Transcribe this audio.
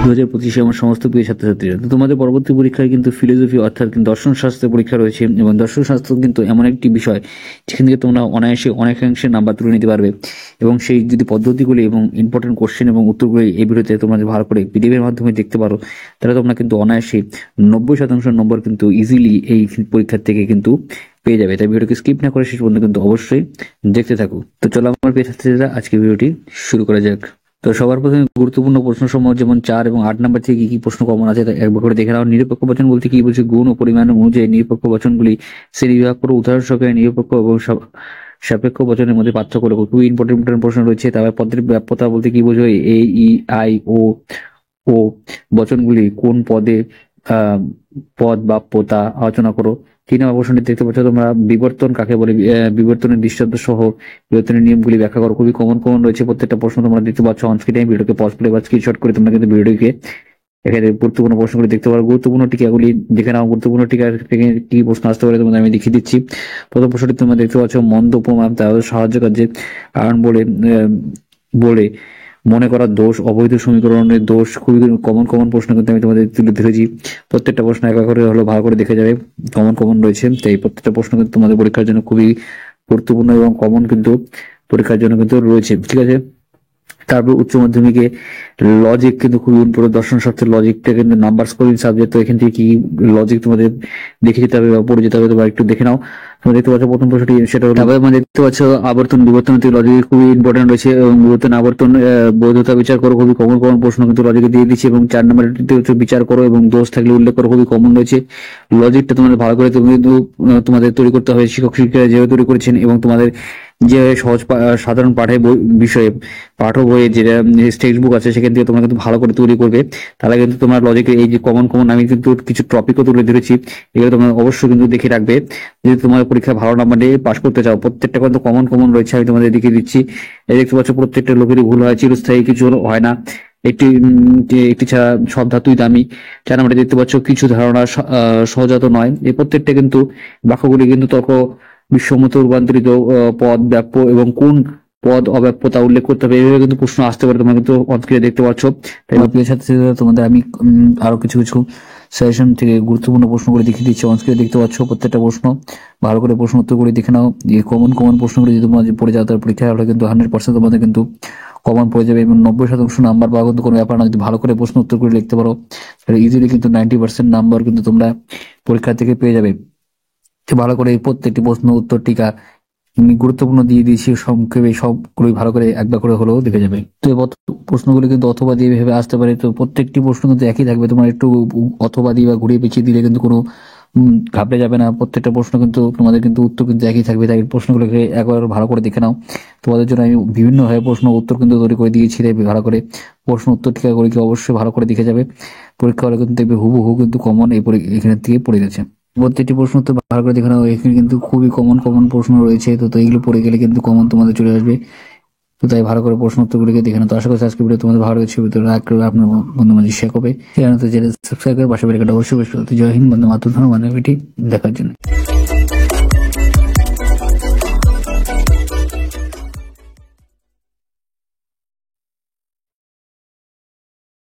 2025 আমার সমস্ত প্রিয় ছাত্রছাত্রীরা, তো তোমাদের পরবর্তী পরীক্ষায় কিন্তু ফিলোসফি অর্থাৎ দর্শন শাস্ত্রের পরীক্ষা রয়েছে এবং দর্শন শাস্ত্র কিন্তু এমন একটি বিষয় যেখান থেকে তোমরা অনায়াসে অনেকাংশে নাম্বার তুলে নিতে পারবে এবং সেই যদি পদ্ধতিগুলি এবং ইম্পর্টেন্ট কোশ্চেন এবং উত্তরগুলি এই ভিডিওতে তোমরা যদি ভালো করে পিডিএফের মাধ্যমে দেখতে পারো তাহলে তোমরা কিন্তু অনায়াসে 90% নম্বর কিন্তু ইজিলি এই পরীক্ষার থেকে কিন্তু পেয়ে যাবে। তাই ভিডিওকে স্কিপ না করে শেষ পর্যন্ত কিন্তু অবশ্যই দেখতে থাকো। তো চলো আমার প্রিয় ছাত্রীরা, আজকে ভিডিওটি শুরু করা যাক। তো সবার প্রথমে গুরুত্বপূর্ণ প্রশ্ন সমূহ যেমন 4 এবং 8 নাম্বার থেকে কি প্রশ্ন কমন আছে তা একবার করে দেখে নাও। নিরপেক্ষ বচন বলতে কি বলছে? গুণ ও পরিমাণ অনুযায়ী নিরপেক্ষ বচনগুলি শ্রেণীবিভাগ করো। উদাহরণ সহকারে নিরপেক্ষ এবং সাপেক্ষ বচনের মধ্যে পার্থক্য লেখো। খুবই ইম্পর্টেন্ট প্রশ্ন রয়েছে। তারপর পদের ব্যাপ্যতা বলতে কি বোঝো? এ ই আই ও বচনগুলি কোন পদে পদ বাপ্যতা আলোচনা করো। 3 নম্বর প্রশ্নটি দেখতে পাচ্ছ তোমরা, বিবর্তন কাকে বলে? বিবর্তনের দৃষ্টান্ত সহ বিবর্তনের নিয়মগুলি ব্যাখ্যা করো। খুবই কমন রয়েছে প্রত্যেকটা প্রশ্ন তোমরা দেখতে পাচ্ছ অন স্ক্রিনে। ভিডিওকে পজ করে বা স্ক্রিনশট করে তোমরা কিন্তু ভিডিওকে এখানে গুরুত্বপূর্ণ প্রশ্নগুলি দেখতে পারো। গুরুত্বপূর্ণ টিকাগুলি দেখে নাও। গুরুত্বপূর্ণ টিকা থেকে কি প্রশ্ন আসতে পারে তোমাদের আমি দেখিয়ে দিচ্ছি। প্রথম প্রশ্নটি তোমরা দেখতে পাচ্ছ, মন্দ উপমা তাদের সাহায্য কার্যে কারণ বলে মনে করা দোষ, অবৈধ সমীকরণের দোষ। খুবই কমন প্রশ্ন কিন্তু আমি তোমাদের তুলে ধরেছি। প্রত্যেকটা প্রশ্ন একবার করে হলো ভালো করে দেখে যাবে, কমন রয়েছে। তাই প্রত্যেকটা প্রশ্ন কিন্তু তোমাদের পরীক্ষার জন্য খুবই গুরুত্বপূর্ণ এবং কমন কিন্তু পরীক্ষার জন্য কিন্তু রয়েছে, ঠিক আছে। তারপর উচ্চ মাধ্যমিকে লজিক কিন্তু খুবই ইম্পর্টেন্ট। দর্শন শাস্ত্রের লজিকটা কিন্তু নাম্বার স্কোরিং সাবজেক্ট। তো এখান থেকে কি লজিক তোমাদের দেখে যেতে হবে বা পড়ে যেতে হবে, তোমরা একটু দেখে নাও। তোমরা দেখতে পাচ্ছ প্রথম প্রশ্নটি, সেটা তারপরে আমরা দেখতে পাচ্ছ আবর্তন বিবর্তন থেকে লজিক খুবই ইম্পর্টেন্ট রয়েছে এবং বিবর্তন আবর্তন বৈধতা বিচার করো। খুবই কমন প্রশ্ন কিন্তু লজিকে দিয়ে দিচ্ছি। এবং 4 নম্বরটিতে হচ্ছে বিচার করো এবং দোষ থাকলে উল্লেখ করো। খুবই কমন রয়েছে। লজিকটা তোমাদের ভালো করে তুমি কিন্তু তোমাদের তৈরি করতে হবে, শিক্ষক শিক্ষিকারা যেভাবে তৈরি করেছেন এবং তোমাদের যে সহজ সাধারণ পাঠের বিষয়ে পাঠ্য বইয়ে যেটা টেক্সট বুক আছে সেখান থেকে তোমরা কিন্তু ভালো করে তৈরি করবে। তাহলে কিন্তু তোমার লজিকের এই যে কমন আমি কিন্তু কিছু টপিকও তুলে ধরেছি, এগুলো তোমরা অবশ্যই কিন্তু দেখে রাখবে যদি তোমার পরীক্ষা ভালো নাম্বার নিয়ে পাস করতে চাও। প্রত্যেকটা কিন্তু কমন রয়েছে, আমি তোমাদের দেখিয়ে দিচ্ছি। এই দেখতে পাচ্ছ প্রত্যেকটা লোকেরই ভুল হয়, চিরস্থায়ী কিছু হয় না, একটি ছাড়া সব ধাতুই দামি। 4 নম্বরে দেখতে পাচ্ছ কিছু ধারণা সহজাত নয়। এই প্রত্যেকটা কিন্তু বাক্যগুলি কিন্তু তর্ক বিশ্বমত রূপান্তরিত পদ ব্যাপ্য এবং কোন পদ অব্যাপ্যতা উল্লেখ করতে হবে, এইভাবে কিন্তু প্রশ্ন আসতে পারে। তোমরা কিন্তু অনস্ক্রিনে দেখতে পাচ্ছ। তাই প্রিয় ছাত্রীরা, তোমাদের আমি আরো কিছু সাজেশন থেকে গুরুত্বপূর্ণ প্রশ্নগুলি দেখিয়ে দিচ্ছি। অনস্ক্রিনে দেখতে পাচ্ছ প্রত্যেকটা প্রশ্ন ভালো করে প্রশ্ন উত্তরগুলি দেখে নাও। এই কমন প্রশ্নগুলি যদি তোমরা পড়ে যাও তার পরীক্ষায় হলে কিন্তু 100% তোমাদের কিন্তু কমন পড়ে যাবে এবং 90% নাম্বার পাওয়া কিন্তু কোনো ব্যাপার না। যদি ভালো করে প্রশ্ন উত্তর করে লিখতে পারো তাহলে ইজিলি কিন্তু 90% নাম্বার কিন্তু তোমরা পরীক্ষা থেকে পেয়ে যাবে। ভালো করে প্রত্যেকটি প্রশ্ন উত্তর টিকা গুরুত্বপূর্ণ দিয়ে দিয়েছি সংক্ষেপে, সবগুলোই ভালো করে একবার করে হলেও দেখে যাবে। তো প্রশ্নগুলি কিন্তু অথবা দিয়ে ভেবে আসতে পারে। তো প্রত্যেকটি প্রশ্ন কিন্তু একই থাকবে, তোমার একটু অথবা দিয়ে বা ঘুরিয়ে পেঁচিয়ে দিলে কিন্তু কোনো ঘাবড়ে যাবে না। প্রত্যেকটা প্রশ্ন কিন্তু তোমাদের কিন্তু উত্তর কিন্তু একই থাকবে। তাই প্রশ্নগুলোকে একবার ভালো করে দেখে নাও। তোমাদের জন্য আমি বিভিন্নভাবে প্রশ্ন উত্তর কিন্তু তৈরি করে দিয়েছি। তাই ভালো করে প্রশ্ন উত্তর টিকাগুলিকে অবশ্যই ভালো করে দেখে যাবে। পরীক্ষা হলে কিন্তু দেখবে হুবহু কিন্তু কমন এখানে থেকে পড়ে গেছে। প্রত্যেকটি প্রশ্ন তো ভালো করে দেখে নাও। এখানে কিন্তু খুবই কমন প্রশ্ন রয়েছে। তো এইগুলো পড়ে গেলে কিন্তু কমন তোমাদের চলে আসবে। তো তাই ভালো করে প্রশ্ন উত্তরগুলিকে দেখে নাও। তো আশা করছি আজকে ভিডিও তোমাদের ভালো লেগেছে। ভিডিওটা লাইক করবে, আপনার বন্ধু মাঝে শেয়ার করবে, চ্যানেলটি সাবস্ক্রাইব করে পাশে বেল আইকনটা অবশ্যই প্রেস করতে। জয় হিন্দ, বন্দে মাতরম। ধন্যবাদ ভিডিওটি দেখার জন্য।